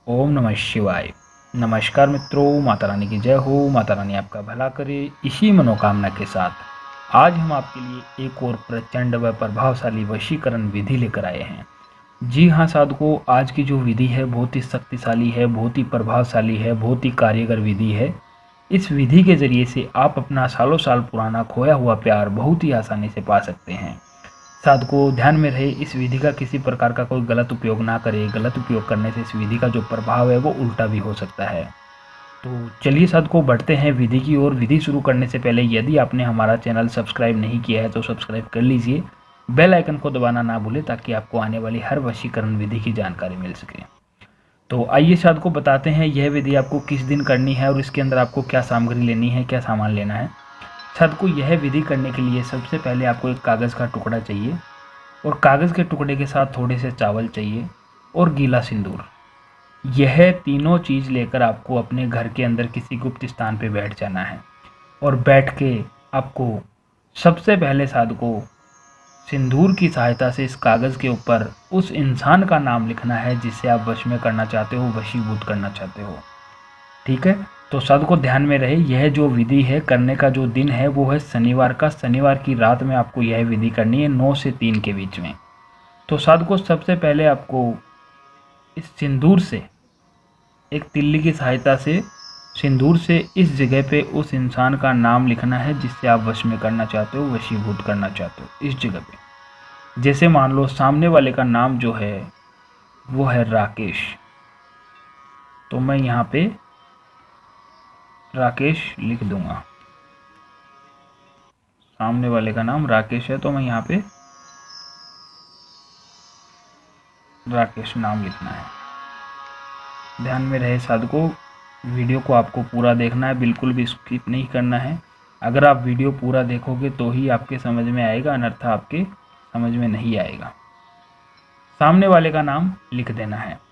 ओम नमः शिवाय। नमस्कार मित्रों, माता रानी की जय हो। माता रानी आपका भला करे, इसी मनोकामना के साथ आज हम आपके लिए एक और प्रचंड व प्रभावशाली वशीकरण विधि लेकर आए हैं। जी हाँ साधकों, आज की जो विधि है बहुत ही शक्तिशाली है, बहुत ही प्रभावशाली है, बहुत ही कार्यगर विधि है। इस विधि के जरिए से आप अपना सालों साल पुराना खोया हुआ प्यार बहुत ही आसानी से पा सकते हैं। साधकों ध्यान में रहे, इस विधि का किसी प्रकार का कोई गलत उपयोग ना करें। गलत उपयोग करने से इस विधि का जो प्रभाव है वो उल्टा भी हो सकता है। तो चलिए साधकों बढ़ते हैं विधि की ओर। विधि शुरू करने से पहले यदि आपने हमारा चैनल सब्सक्राइब नहीं किया है तो सब्सक्राइब कर लीजिए। बेल आइकन को दबाना ना भूलें ताकि आपको आने वाली हर वशीकरण विधि की जानकारी मिल सके। तो आइए साधकों बताते हैं यह विधि आपको किस दिन करनी है और इसके अंदर आपको क्या सामग्री लेनी है, क्या सामान लेना है। साधकों यह विधि करने के लिए सबसे पहले आपको एक कागज़ का टुकड़ा चाहिए और कागज़ के टुकड़े के साथ थोड़े से चावल चाहिए और गीला सिंदूर। यह तीनों चीज़ लेकर आपको अपने घर के अंदर किसी गुप्त स्थान पे बैठ जाना है और बैठ के आपको सबसे पहले साधकों सिंदूर की सहायता से इस कागज़ के ऊपर उस इंसान का नाम लिखना है जिसे आप वश में करना चाहते हो, वशीभूत करना चाहते हो। ठीक है, तो साधकों ध्यान में रहे, यह जो विधि है करने का जो दिन है वो है शनिवार का। शनिवार की रात में आपको यह विधि करनी है 9 से 3 के बीच में। तो साधकों सबसे पहले आपको इस सिंदूर से एक तिल्ली की सहायता से सिंदूर से इस जगह पे उस इंसान का नाम लिखना है जिससे आप वश में करना चाहते हो, वशीभूत करना चाहते हो। इस जगह पे जैसे मान लो सामने वाले का नाम जो है वो है राकेश, तो मैं यहाँ पे राकेश लिख दूंगा। सामने वाले का नाम राकेश है तो मैं यहाँ पे राकेश नाम लिखना है। ध्यान में रहे साधकों, वीडियो को आपको पूरा देखना है, बिल्कुल भी स्किप नहीं करना है। अगर आप वीडियो पूरा देखोगे तो ही आपके समझ में आएगा, अन्यथा आपके समझ में नहीं आएगा। सामने वाले का नाम लिख देना है।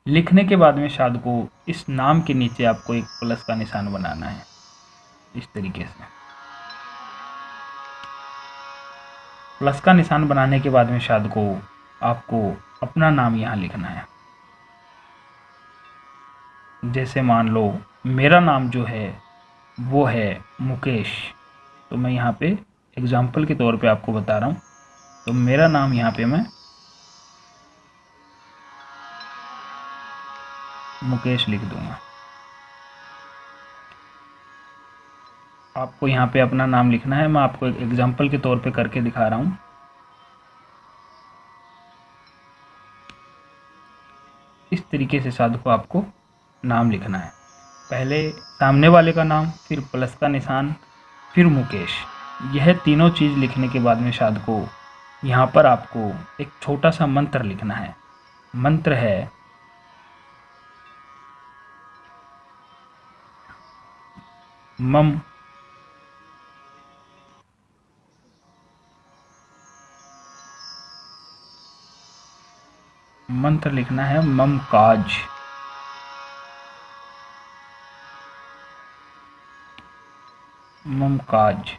लिखने के बाद में साधकों इस नाम के नीचे आपको एक प्लस का निशान बनाना है इस तरीके से। प्लस का निशान बनाने के बाद में साधकों आपको अपना नाम यहाँ लिखना है। जैसे मान लो मेरा नाम जो है वो है मुकेश, तो मैं यहाँ पे एग्जाम्पल के तौर पे आपको बता रहा हूँ। तो मेरा नाम यहाँ पे मैं मुकेश लिख दूंगा। आपको यहाँ पे अपना नाम लिखना है, मैं आपको एक एग्जाम्पल के तौर पे करके दिखा रहा हूँ। इस तरीके से साधु को आपको नाम लिखना है। पहले सामने वाले का नाम, फिर प्लस का निशान, फिर मुकेश। यह तीनों चीज़ लिखने के बाद में साधु को यहाँ पर आपको एक छोटा सा मंत्र लिखना है। मंत्र है मम। मंत्र लिखना है मम काज। मम काज।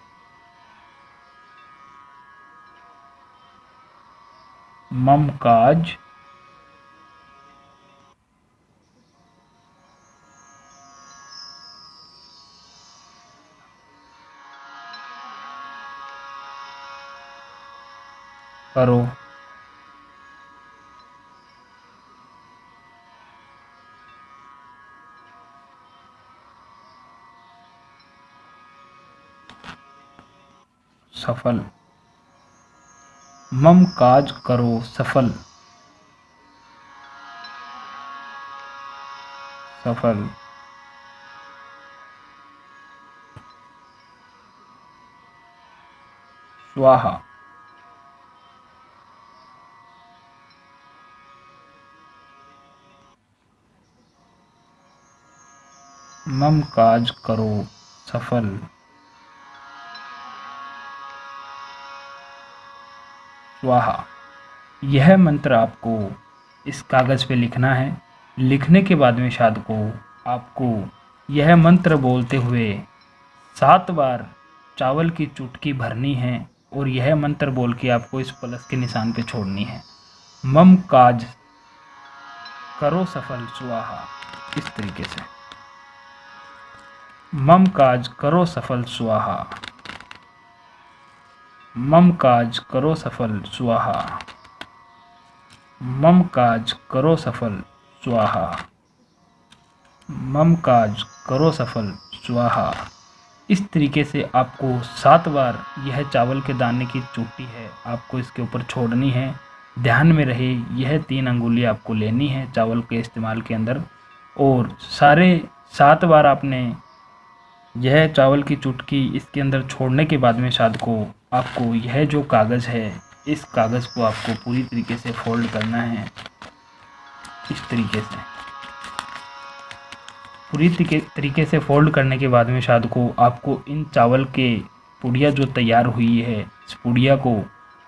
मम काज करो सफल। मम काज करो सफल। सफल। स्वाहा। मम काज करो सफल। स्वाहा। यह मंत्र आपको इस कागज़ पे लिखना है। लिखने के बाद में साधु को आपको यह मंत्र बोलते हुए 7 बार चावल की चुटकी भरनी है और यह मंत्र बोल के आपको इस प्लस के निशान पे छोड़नी है। मम काज करो सफल स्वाहा। इस तरीके से मम काज करो सफल स्वाहा, मम काज करो सफल स्वाहा, मम काज करो सफल स्वाहा, मम काज करो सफल स्वाहा। इस तरीके से आपको 7 बार यह चावल के दाने की चोटी है आपको इसके ऊपर छोड़नी है। ध्यान में रहे यह 3 अंगुली आपको लेनी है चावल के इस्तेमाल के अंदर, और सारे 7 बार आपने यह चावल की चुटकी इसके अंदर छोड़ने के बाद में शाद को आपको यह जो कागज़ है इस कागज़ को आपको पूरी तरीके से फोल्ड करना है। इस तरीके से पूरी तरीके से फोल्ड करने के बाद में शाद को आपको इन चावल के पुड़िया जो तैयार हुई है इस पुड़िया को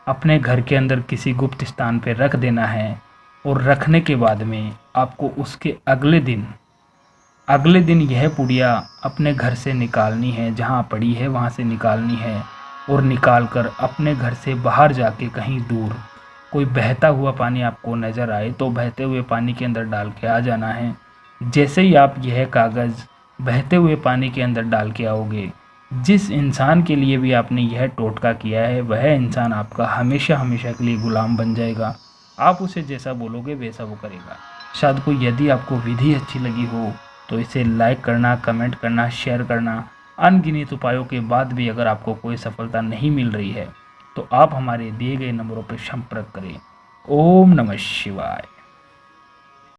अपने घर के अंदर किसी गुप्त स्थान पर रख देना है। और रखने के बाद में आपको उसके अगले दिन यह पुड़िया अपने घर से निकालनी है, जहाँ पड़ी है वहाँ से निकालनी है, और निकाल कर अपने घर से बाहर जाके कहीं दूर कोई बहता हुआ पानी आपको नज़र आए तो बहते हुए पानी के अंदर डाल के आ जाना है। जैसे ही आप यह कागज़ बहते हुए पानी के अंदर डाल के आओगे, जिस इंसान के लिए भी आपने यह टोटका किया है वह इंसान आपका हमेशा हमेशा के लिए गुलाम बन जाएगा। आप उसे जैसा बोलोगे वैसा वो करेगा। शायद को यदि आपको विधि अच्छी लगी हो तो इसे लाइक करना, कमेंट करना, शेयर करना। अनगिनत उपायों के बाद भी अगर आपको कोई सफलता नहीं मिल रही है तो आप हमारे दिए गए नंबरों पर संपर्क करें। ओम नमः शिवाय।